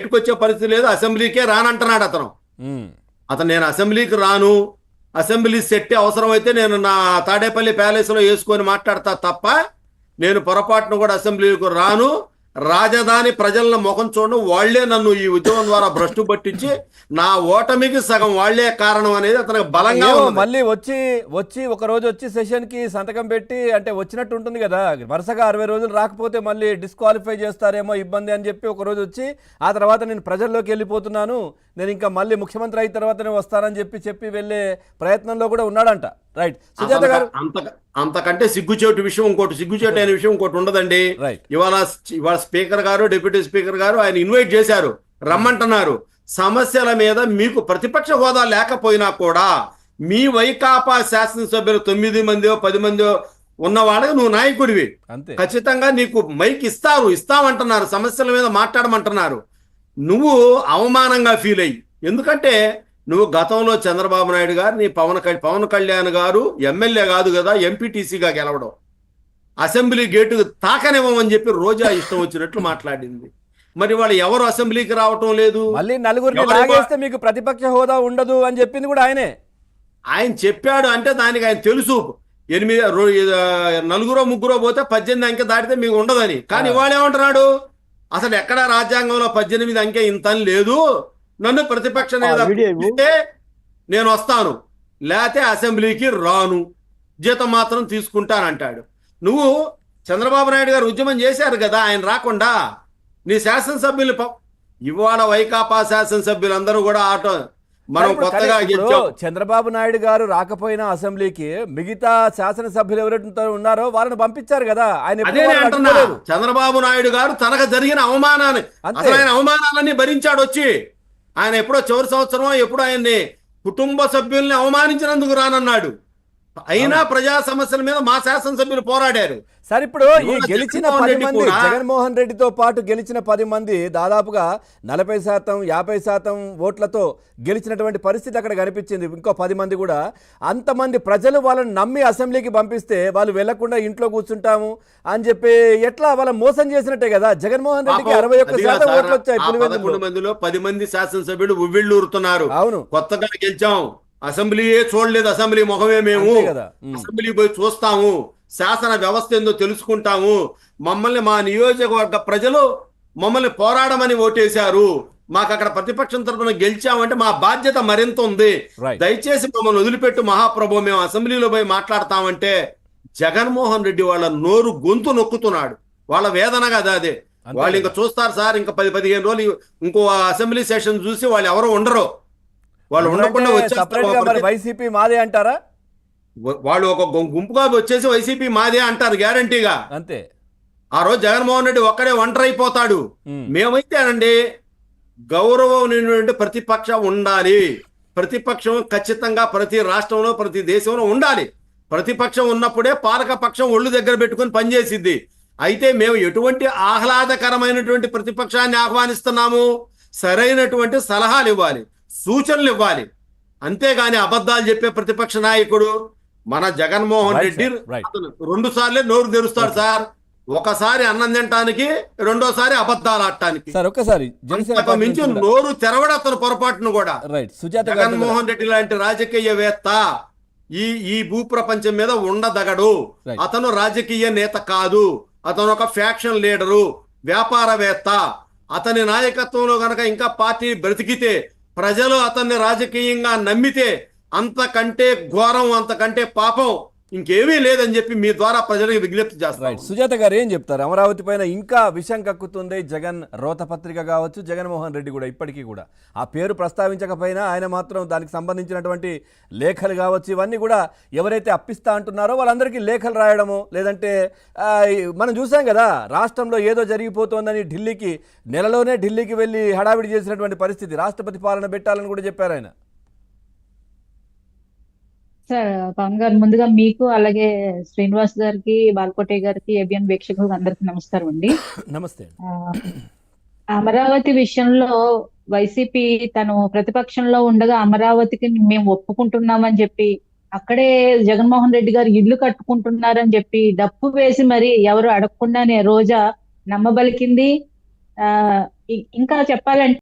బయటకు వచ్చే పరిస్థితి లేదు, అసెంబ్లీకే రానంటున్నాడు అతను. నేను అసెంబ్లీకి రాను, అసెంబ్లీ సెట్ అవసరమైతే నేను నా తాడేపల్లి ప్యాలెస్లో వేసుకొని మాట్లాడతా తప్ప నేను పొరపాటును కూడా అసెంబ్లీకి రాను. రాజధాని ప్రజలను ముఖం చూడను, వాళ్లే నన్ను ఈ ఉద్యమం ద్వారా భ్రష్టు పట్టించి నా ఓటమికి సగం వాళ్లే కారణం అనేది అతనికి బలంగా మళ్ళీ వచ్చి ఒక రోజు వచ్చి సెషన్ కి సంతకం పెట్టి అంటే వచ్చినట్టు ఉంటుంది కదా. వరుసగా 60 రోజులు రాకపోతే మళ్ళీ డిస్క్వాలిఫై చేస్తారేమో ఇబ్బంది అని చెప్పి ఒక రోజు వచ్చి ఆ తర్వాత నేను ప్రజల్లోకి వెళ్ళిపోతున్నాను, నేను ఇంకా మళ్ళీ ముఖ్యమంత్రి అయిన తర్వాతనే వస్తానని చెప్పి వెళ్ళే ప్రయత్నంలో కూడా ఉన్నాడంట. రైట్ సుజాత గారు, అంతకంటే సిగ్గుచేటు విషయం ఇంకోటి, సిగ్గుచేటు అయిన విషయం ఇంకోటి ఉండదండి. ఇవాళ స్పీకర్ గారు, డిప్యూటీ స్పీకర్ గారు ఆయన ఇన్వైట్ చేశారు, రమ్మంటున్నారు. సమస్యల మీద మీకు ప్రతిపక్ష హోదా లేకపోయినా కూడా మీ వైకాపా శాసనసభ్యులు 9 మందో 10 మందో ఉన్నవాళ్ళకి నువ్వు నాయకుడివి, ఖచ్చితంగా నీకు మైక్ ఇస్తామంటున్నారు, సమస్యల మీద మాట్లాడమంటున్నారు. నువ్వు అవమానంగా ఫీల్ అయ్యి, ఎందుకంటే నువ్వు గతంలో చంద్రబాబు నాయుడు గారు, నీ పవన్ కళ్యాణ్ గారు ఎమ్మెల్యే కాదు కదా, ఎంపీటీసీగా గెలవడం, అసెంబ్లీ గేటు తాకనివ్వమని చెప్పి రోజా ఇష్టం వచ్చినట్లు మాట్లాడింది. మరి వాళ్ళు ఎవరు అసెంబ్లీకి రావటం లేదు, మళ్ళీ నలుగురిని లాగేస్తే మీకు ప్రతిపక్ష హోదా ఉండదు అని చెప్పింది కూడా ఆయనే. ఆయన చెప్పాడు అంటే దానికి ఆయన తెలుసు, 4 3 పోతే 18 అంకె దాటితే మీకు ఉండదని. కానీ ఇవాళ ఏమంటున్నాడు, అసలు ఎక్కడా రాజ్యాంగంలో 18 అంకె ఇంత లేదు, నన్ను ప్రతిపక్ష నేత నేను వస్తాను, లేకపోతే అసెంబ్లీకి రాను, జీతం మాత్రం తీసుకుంటానంటాడు. నువ్వు చంద్రబాబు నాయుడు గారు ఉద్యమం చేశారు కదా ఆయన రాకుండా, నీ శాసనసభ్యులు ఇవాళ వైకాపా శాసనసభ్యులందరూ కూడా మనం కొత్తగా చంద్రబాబు నాయుడు గారు రాకపోయినా అసెంబ్లీకి మిగతా శాసనసభ్యులు ఎవరైతే ఉన్నారో వాళ్ళని పంపించారు కదా. ఆయన చంద్రబాబు నాయుడు గారు తనకు జరిగిన అవమానాలన్నీ భరించాడు వచ్చి. ఆయన ఎప్పుడో చివరి సంవత్సరం ఎప్పుడు ఆయన్ని కుటుంబ సభ్యుల్ని అవమానించినందుకు రానన్నాడు. అయినా ప్రజా సమస్యల మీద మా శాసనసభ్యులు పోరాడారు. సార్ ఇప్పుడు ఈ గెలిచిన 10 మంది, జగన్మోహన్ రెడ్డితో పాటు గెలిచిన 10 మంది దాదాపుగా 40% 50% ఓట్లతో గెలిచినటువంటి పరిస్థితి అక్కడ కనిపించింది. ఇంకో 10 మంది కూడా అంతమంది ప్రజలు వాళ్ళని నమ్మి అసెంబ్లీకి పంపిస్తే వాళ్ళు వెళ్లకుండా ఇంట్లో కూర్చుంటాము అని చెప్పి ఎట్లా వాళ్ళ మోసం చేసినట్టే కదా. జగన్మోహన్ రెడ్డికి 61% ఓట్లు వచ్చాయి. 11 మందిలో 10 మంది శాసనసభ్యులు ఉవ్విళ్ళూరుతున్నారు. అవును, కొత్తగా గెలిచాం, అసెంబ్లీయే చూడలేదు, అసెంబ్లీ ముఖమే మేము, అసెంబ్లీ పోయి చూస్తాము, శాసన వ్యవస్థ ఏందో తెలుసుకుంటాము, మమ్మల్ని మా నియోజకవర్గ ప్రజలు మమ్మల్ని పోరాడమని ఓటేశారు, మాకు అక్కడ ప్రతిపక్షం తరఫున గెలిచామంటే మా బాధ్యత మరింత ఉంది, దయచేసి మమ్మల్ని వదిలిపెట్టు మహాప్రభు, మేము అసెంబ్లీలో పోయి మాట్లాడతామంటే జగన్మోహన్ రెడ్డి వాళ్ళ నోరు గొంతు నొక్కుతున్నాడు. వాళ్ళ వేదన కదా అదే. వాళ్ళు ఇంకా చూస్తారు సార్, ఇంకా 10-15 రోజులు ఇంకో అసెంబ్లీ సెషన్ చూసి వాళ్ళు ఎవరు ఉండరు, వాళ్ళు ఉండకుండా వైసీపీ మాదే అంటారా, వాళ్ళు ఒక గుంపుగా వచ్చేసి వైసీపీ మాదే అంటారు గ్యారంటీగా. అంతే. ఆ రోజు జగన్మోహన్ రెడ్డి ఒక్కడే ఒంటరి అయిపోతాడు. మేమైతేనండి గౌరవం ప్రతిపక్షం ఉండాలి, ప్రతిపక్షం ఖచ్చితంగా ప్రతి రాష్ట్రంలో ప్రతి దేశంలో ఉండాలి. ప్రతిపక్షం ఉన్నప్పుడే పాలకపక్షం ఒళ్ళు దగ్గర పెట్టుకుని పనిచేసిద్ది. అయితే మేము ఎటువంటి ఆహ్లాదకరమైనటువంటి ప్రతిపక్షాన్ని ఆహ్వానిస్తున్నాము, సరైనటువంటి సలహాలు ఇవ్వాలి, సూచనలు ఇవ్వాలి, అంతేగాని అబద్ధాలు చెప్పే ప్రతిపక్ష నాయకుడు మన జగన్మోహన్ రెడ్డి 2 సార్లే నోరు తెరుస్తాడు సార్. ఒకసారి అన్నం తినటానికి, రెండోసారి అబద్ధాలు ఆడటానికి. మించి నోరు తెరవడు అతను పొరపాటును కూడా. జగన్మోహన్ రెడ్డి లాంటి రాజకీయవేత్త ఈ భూప్రపంచం మీద ఉండదగడు. అతను రాజకీయ నేత కాదు, అతను ఒక ఫ్యాక్షన్ లీడరు, వ్యాపారవేత్త. అతని నాయకత్వంలో గనక ఇంకా పార్టీ బ్రతికితే, ప్రజలు అతన్ని రాజకీయంగా నమ్మితే అంతకంటే ఘోరం, అంతకంటే పాపం ఇంకేమీ లేదని చెప్పి మీ ద్వారా ప్రజలకు విజ్ఞప్తి చేస్తారు. సుజాత గారు ఏం చెప్తారు? అమరావతి పైన ఇంకా విషం కక్కుతుంది. జగన్ రోతపత్రిక కావచ్చు, జగన్మోహన్ రెడ్డి కూడా ఇప్పటికీ కూడా ఆ పేరు ప్రస్తావించకపోయినా ఆయన మాత్రం దానికి సంబంధించినటువంటి లేఖలు కావచ్చు, ఇవన్నీ కూడా ఎవరైతే అప్పిస్తా అంటున్నారో వాళ్ళందరికీ లేఖలు రాయడము, లేదంటే మనం చూసాం కదా రాష్ట్రంలో ఏదో జరిగిపోతోందని నెలలోనే ఢిల్లీకి వెళ్ళి హడావిడి చేసినటువంటి పరిస్థితి. రాష్ట్రపతి పాలన పెట్టాలని కూడా చెప్పారు ఆయన. సార్ పవన్ గారు, ముందుగా మీకు అలాగే శ్రీనివాస్ గారికి, బాల్కోటే గారికి, ఏబిఎన్ వీక్షకులకు అందరికి నమస్కారం అండి. నమస్తే. అమరావతి విషయంలో వైసీపీ తను ప్రతిపక్షంలో ఉండగా అమరావతికి మేము ఒప్పుకుంటున్నామని చెప్పి అక్కడే జగన్మోహన్ రెడ్డి గారు ఇల్లు కట్టుకుంటున్నారని చెప్పి డప్పు వేసి మరి ఎవరు అడగకుండానే రోజా నమ్మబలికింది. ఇంకా చెప్పాలంటే